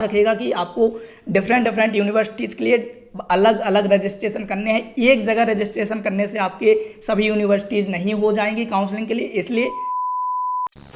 रखेगा कि आपको डिफरेंट डिफरेंट यूनिवर्सिटीज़ के लिए अलग अलग रजिस्ट्रेशन करने हैं। एक जगह रजिस्ट्रेशन करने से आपके सभी यूनिवर्सिटीज़ नहीं हो जाएंगी काउंसलिंग के लिए। इसलिए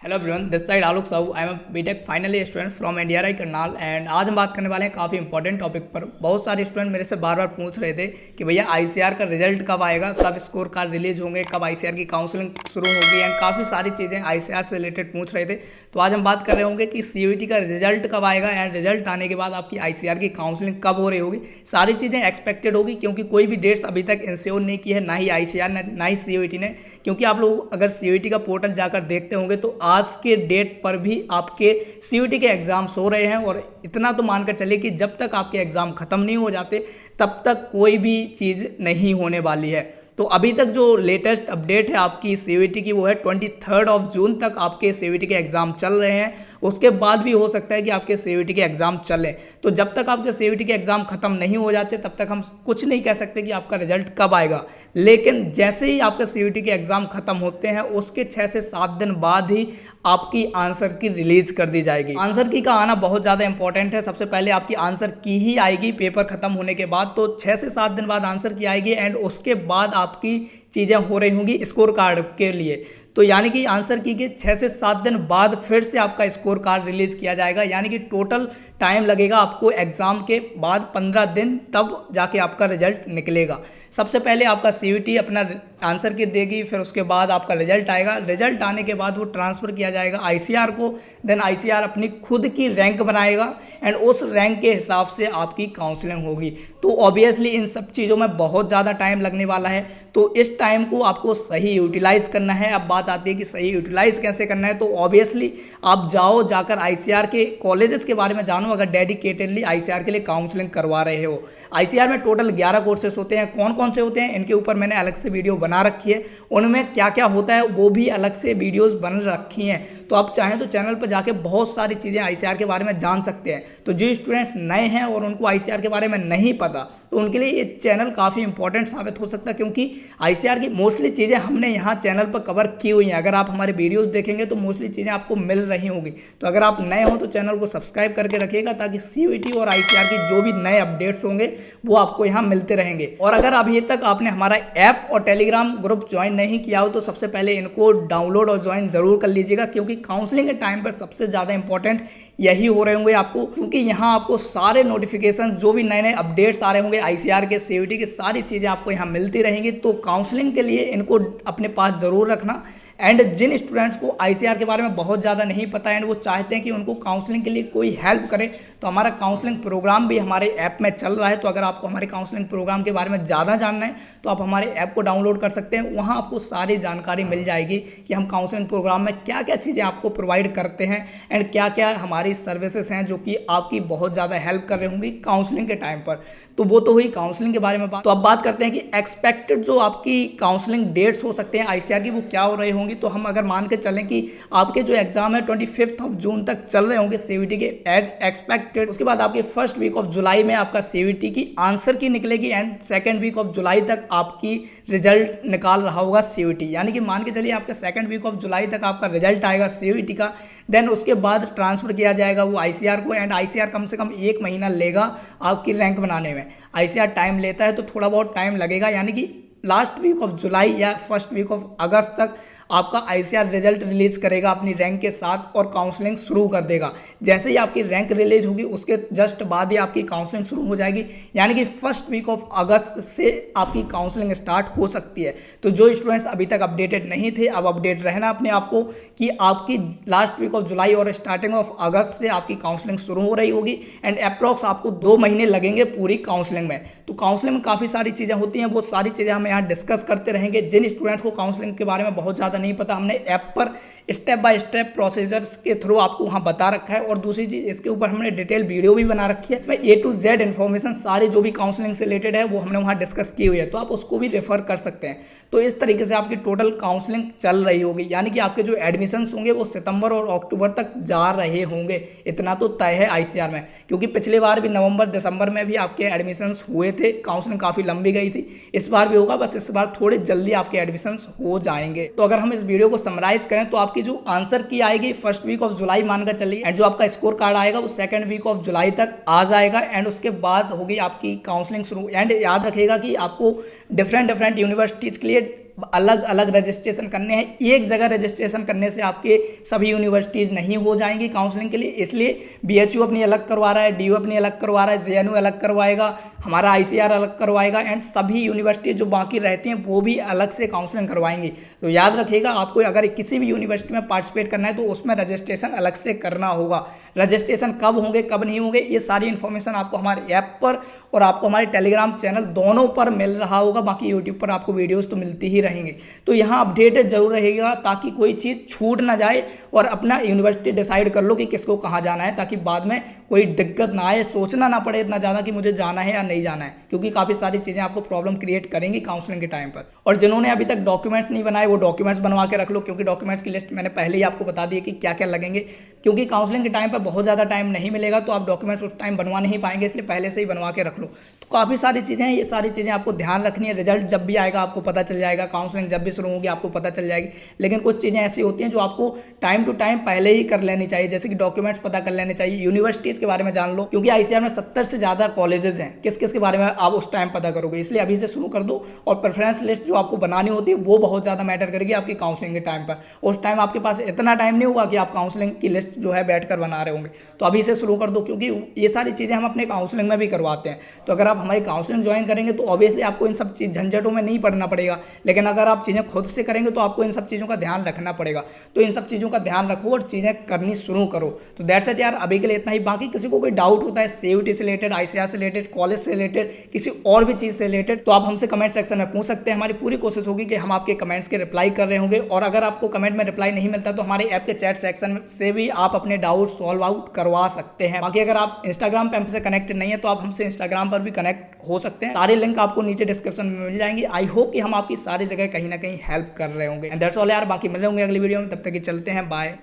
hello everyone, this side Alok Sahu. I am B Tech final year student from NDRI Karnal and आज हम बात करने वाले हैं काफ़ी इंपॉर्टेंट टॉपिक पर। बहुत सारे स्टूडेंट मेरे से बार बार पूछ रहे थे कि भैया आईसीआर का रिजल्ट कब आएगा, कब स्कोर कार्ड रिलीज होंगे, कब आईसीआर की काउंसलिंग शुरू होगी एंड काफ़ी सारी चीज़ें आईसीआर से रिलेटेड पूछ रहे थे। तो आज हम बात कर रहे होंगे कि सीयूईटी का रिजल्ट कब आएगा एंड रिजल्ट आने के बाद आपकी आईसीआर की काउंसलिंग कब हो रही होगी। सारी चीज़ें एक्सपेक्टेड होगी क्योंकि कोई भी डेट्स अभी तक इंश्योर नहीं की है, ना ही आईसीआर ने ना ही सीयूईटी ने। क्योंकि आप लोग अगर सीयूईटी का पोर्टल जाकर देखते होंगे तो आज के डेट पर भी आपके सीयूईटी के एग्जाम्स हो रहे हैं और इतना तो मानकर चलिए कि जब तक आपके एग्जाम खत्म नहीं हो जाते तब तक कोई भी चीज़ नहीं होने वाली है। तो अभी तक जो लेटेस्ट अपडेट है आपकी सीयूईटी की वो है 23 जून तक आपके सीयूईटी के एग्ज़ाम चल रहे हैं। उसके बाद भी हो सकता है कि आपके सीयूईटी के एग्ज़ाम चलें। तो जब तक आपके सीयूईटी के एग्ज़ाम ख़त्म नहीं हो जाते तब तक हम कुछ नहीं कह सकते कि आपका रिजल्ट कब आएगा। लेकिन जैसे ही आपके सीयूईटी के एग्ज़ाम ख़त्म होते हैं उसके 6 से 7 दिन बाद ही आपकी आंसर की रिलीज कर दी जाएगी। आंसर की का आना बहुत ज़्यादा इंपॉर्टेंट है। सबसे पहले आपकी आंसर की ही आएगी पेपर खत्म होने के बाद, तो 6 से 7 दिन बाद आंसर की आएगी एंड उसके बाद आपकी चीज़ें हो रही होंगी स्कोर कार्ड के लिए। तो यानी कि आंसर की के 6 से 7 दिन बाद फिर से आपका स्कोर कार्ड रिलीज किया जाएगा। यानी कि टोटल टाइम लगेगा आपको एग्ज़ाम के बाद 15 दिन, तब जाके आपका रिजल्ट निकलेगा। सबसे पहले आपका सीयूईटी अपना आंसर की देगी, फिर उसके बाद आपका रिजल्ट आएगा। रिजल्ट आने के बाद वो ट्रांसफ़र किया जाएगा आईसीआर को। देन आईसीआर अपनी खुद की रैंक बनाएगा एंड उस रैंक के हिसाब से आपकी काउंसलिंग होगी। तो ऑब्वियसली इन सब चीज़ों में बहुत ज़्यादा टाइम लगने वाला है। तो इस टाइम को आपको सही यूटिलाइज़ करना है। अब बात आती है कि सही यूटिलाइज़ कैसे करना है। तो ऑब्वियसली आप जाकर आईसीआर के कॉलेजेस के बारे में जानो अगर डेडिकेटेडली आईसीआर के लिए काउंसलिंग करवा रहे हो। आईसीआर में टोटल 11 कोर्सेस होते हैं। कौन कौन से होते हैं इनके ऊपर मैंने अलग से वीडियो बना रखी है, उनमें क्या क्या होता है वो भी अलग से वीडियोस बन रखी हैं। तो आप चाहें तो चैनल पर जाके बहुत सारी चीज़ें आईसीआर के बारे में जान सकते हैं। तो जो स्टूडेंट्स नए हैं और उनको आईसीआर के बारे में नहीं पता तो उनके लिए ये चैनल काफ़ी इंपॉर्टेंट साबित हो सकता है, क्योंकि आईसीआर की मोस्टली चीज़ें हमने यहाँ चैनल पर कवर की हुई हैं। अगर आप हमारे वीडियोज़ देखेंगे तो मोस्टली चीज़ें आपको मिल रही होंगी। तो अगर आप नए हो तो चैनल को सब्सक्राइब करके रखिएगा ताकि सीयूईटी और आईसीआर की जो भी नए अपडेट्स होंगे वो आपको यहाँ मिलते रहेंगे। और अगर अभी तक आपने हमारा ऐप और टेलीग्राम ग्रुप ज्वाइन नहीं किया हो तो सबसे पहले इनको डाउनलोड और ज्वाइन जरूर कर लीजिएगा, क्योंकि काउंसलिंग के टाइम पर सबसे ज़्यादा इंपॉर्टेंट यही हो रहे होंगे आपको। क्योंकि यहाँ आपको सारे नोटिफिकेशंस जो भी नए नए अपडेट्स आ रहे होंगे आईसीआर के सीयूईटी की सारी चीज़ें आपको यहाँ मिलती रहेंगी। तो काउंसलिंग के लिए इनको अपने पास ज़रूर रखना। एंड जिन स्टूडेंट्स को आईसीआर के बारे में बहुत ज़्यादा नहीं पता एंड वो चाहते हैं कि उनको काउंसलिंग के लिए कोई हेल्प करे, तो हमारा काउंसलिंग प्रोग्राम भी हमारे ऐप में चल रहा है। तो अगर आपको हमारे काउंसलिंग प्रोग्राम के बारे में ज़्यादा जानना है तो आप हमारे ऐप को डाउनलोड कर सकते हैं। वहाँ आपको सारी जानकारी मिल जाएगी कि हम काउंसलिंग प्रोग्राम में क्या क्या चीज़ें आपको प्रोवाइड करते हैं एंड क्या क्या हमारी सर्विसेज हैं जो कि आपकी बहुत ज़्यादा हेल्प कर रही होंगी काउंसलिंग के टाइम पर। तो वो तो हुई काउंसलिंग के बारे में बात। तो अब बात करते हैं कि एक्सपेक्टेड जो आपकी काउंसलिंग डेट्स हो सकते हैं आईसीआर की वो क्या हो रही होंगी। तो हम अगर मान के चलें कि आपके जो एग्जाम है 25 जून तक चल रहे होंगे सीयूईटी के एज एक्सपेक्टेड। उसके बाद आपके फर्स्ट वीक ऑफ जुलाई में आपका सीयूईटी की आंसर की निकलेगी and second week of July तक आपकी रिजल्ट निकाल रहा होगा सीयूईटी। यानी कि मान के चलिए आपका सेकंड वीक ऑफ जुलाई तक आपका रिजल्ट आएगा सीयूईटी का। देन उसके बाद ट्रांसफर किया जाएगा वो आईसीआर को एंड आईसीआर कम से कम 1 महीना लेगा आपकी रैंक बनाने में। आईसीआर टाइम लेता है तो थोड़ा बहुत टाइम लगेगा, यानी कि लास्ट वीक ऑफ जुलाई या फर्स्ट वीक ऑफ अगस्त तक आपका आईसीआर रिजल्ट रिलीज करेगा अपनी रैंक के साथ और काउंसलिंग शुरू कर देगा। जैसे ही आपकी रैंक रिलीज होगी उसके जस्ट बाद ही आपकी काउंसलिंग शुरू हो जाएगी। यानी कि फर्स्ट वीक ऑफ अगस्त से आपकी काउंसलिंग स्टार्ट हो सकती है। तो जो स्टूडेंट्स अभी तक अपडेटेड नहीं थे अब अपडेट रहना अपने आप को कि आपकी लास्ट वीक ऑफ जुलाई और स्टार्टिंग ऑफ अगस्त से आपकी काउंसलिंग शुरू हो रही होगी एंड अप्रॉक्स आपको 2 महीने लगेंगे पूरी काउंसलिंग में। तो काउंसलिंग में काफ़ी सारी चीज़ें होती हैं, वो सारी चीज़ें हम यहाँ डिस्कस करते रहेंगे। जिन स्टूडेंट्स को काउंसलिंग के बारे में बहुत ज़्यादा नहीं पता हमने ऐप पर स्टेप बाय स्टेप प्रोसीजर्स के थ्रू आपको वहाँ बता रखा है। और दूसरी चीज़ इसके ऊपर हमने डिटेल वीडियो भी बना रखी है, इसमें A to Z इन्फॉर्मेशन सारी जो भी काउंसलिंग से रिलेटेड है वो हमने वहाँ डिस्कस की हुई है, तो आप उसको भी रेफर कर सकते हैं। तो इस तरीके से आपकी टोटल काउंसलिंग चल रही होगी। यानी कि आपके जो एडमिशन्स होंगे वो सितंबर और अक्टूबर तक जा रहे होंगे, इतना तो तय है आईसीआर में। क्योंकि पिछले बार भी नवंबर दिसंबर में भी आपके एडमिशन्स हुए थे, काउंसलिंग काफ़ी लंबी गई थी। इस बार भी होगा, बस इस बार थोड़े जल्दी आपके एडमिशन्स हो जाएंगे। तो अगर हम इस वीडियो को समराइज करें तो आप आपकी जो आंसर की आएगी फर्स्ट वीक ऑफ जुलाई मान कर चलिए, एंड जो आपका स्कोर कार्ड आएगा वो सेकंड वीक ऑफ जुलाई तक आ जाएगा, एंड उसके बाद होगी आपकी काउंसलिंग शुरू। एंड याद रखिएगा कि आपको डिफरेंट यूनिवर्सिटीज़ के लिए अलग अलग रजिस्ट्रेशन करने हैं। एक जगह रजिस्ट्रेशन करने से आपके सभी यूनिवर्सिटीज़ नहीं हो जाएंगी काउंसलिंग के लिए, इसलिए BHU अपनी अलग करवा रहा है, DU अपनी अलग करवा रहा है, JNU अलग करवाएगा, हमारा ICAR अलग करवाएगा, एंड सभी यूनिवर्सिटी जो बाकी रहती हैं वो भी अलग से काउंसलिंग करवाएंगी। तो याद रखिएगा, आपको अगर किसी भी यूनिवर्सिटी में पार्टिसिपेट करना है तो उसमें रजिस्ट्रेशन अलग से करना होगा। रजिस्ट्रेशन कब होंगे कब नहीं होंगे ये सारी इन्फॉर्मेशन आपको हमारे ऐप पर और आपको हमारे टेलीग्राम चैनल दोनों पर मिल रहा होगा, बाकी यूट्यूब पर आपको वीडियोस तो मिलती ही रहेंगे। तो यहाँ अपडेटेड जरूर रहेगा ताकि कोई चीज़ छूट ना जाए और अपना यूनिवर्सिटी डिसाइड कर लो कि किसको कहाँ जाना है, ताकि बाद में कोई दिक्कत ना आए, सोचना ना पड़े इतना ज़्यादा कि मुझे जाना है या नहीं जाना है, क्योंकि काफ़ी सारी चीज़ें आपको प्रॉब्लम क्रिएट करेंगी काउंसलिंग के टाइम पर। और जिन्होंने अभी तक डॉक्यूमेंट्स नहीं बनाए वो डॉक्यूमेंट्स बनवा के रख लो, क्योंकि डॉक्यूमेंट्स की लिस्ट मैंने पहले ही आपको बता दी है कि क्या क्या लगेंगे, क्योंकि काउंसलिंग के टाइम पर बहुत ज़्यादा टाइम नहीं मिलेगा तो आप डॉक्यूमेंट्स उस टाइम बनवा नहीं पाएंगे, इसलिए पहले से ही बनवा के रख लो। तो काफ़ी सारी चीज़ें हैं, ये सारी चीज़ें आपको ध्यान रखनी है। रिजल्ट जब भी आएगा आपको पता चल जाएगा, काउंसलिंग जब भी शुरू होगी आपको पता चल जाएगी, लेकिन कुछ चीज़ें ऐसी होती हैं जो आपको टाइम टू टाइम पहले ही कर लेनी चाहिए, जैसे कि डॉक्यूमेंट्स पता कर लेने चाहिए, यूनिवर्सिटीज़ के बारे में जान लो, क्योंकि ICAR में 70 से ज़्यादा कॉलेजेस हैं, किस किस के बारे में आप उस टाइम पता करोगे, इसलिए अभी से शुरू कर दो। और प्रेफरेंस लिस्ट जो आपको बनानी होती है वो बहुत ज़्यादा मैटर करेगी आपकी काउंसलिंग के टाइम पर। उस टाइम आपके पास इतना टाइम नहीं होगा कि आप काउंसलिंग की लिस्ट जो है बैठ कर बना रहे होंगे, तो अभी से शुरू कर दो, क्योंकि ये सारी चीज़ें हम अपने काउंसलिंग में भी करवाते हैं। तो अगर आप हमारी काउंसलिंग ज्वाइन करेंगे तो ऑब्वियसली आपको इन सब चीज़ झंझटों में नहीं पड़ना पड़ेगा, लेकिन अगर आप चीज़ें खुद से करेंगे तो आपको इन सब चीज़ों का ध्यान रखना पड़ेगा। तो इन सब चीज़ों का ध्यान रखो और चीज़ें करनी शुरू करो। तो दैट्स इट यार, अभी के लिए इतना ही। बाकी किसी को कोई डाउट होता है CUET से रिलेटेड, ICAR से रिलेटेड, कॉलेज से रिलेटेड, किसी और भी चीज़ से रिलेटेड, तो आप हमसे कमेंट सेक्शन में पूछ सकते हैं। हमारी पूरी कोशिश होगी कि हम आपके कमेंट्स के रिप्लाई कर रहे होंगे, और अगर आपको कमेंट में रिप्लाई नहीं मिलता तो हमारे ऐप के चैट सेक्शन से भी आप अपने डाउट सॉल्व आउट करवा सकते हैं। बाकी अगर आप इंस्टाग्राम पे हमसे कनेक्टेड नहीं है तो आप हमसे इंस्टाग्राम पर भी कनेक्ट हो सकते हैं, सारे लिंक आपको नीचे डिस्क्रिप्शन में मिल जाएंगे। आई होप कि हम आपकी सारी जगह कहीं ना कहीं हेल्प कर रहे होंगे। एंड दैट्स ऑल यार, बाकी मिल रहे होंगे अगली वीडियो में, तब तक चलते हैं, बाय।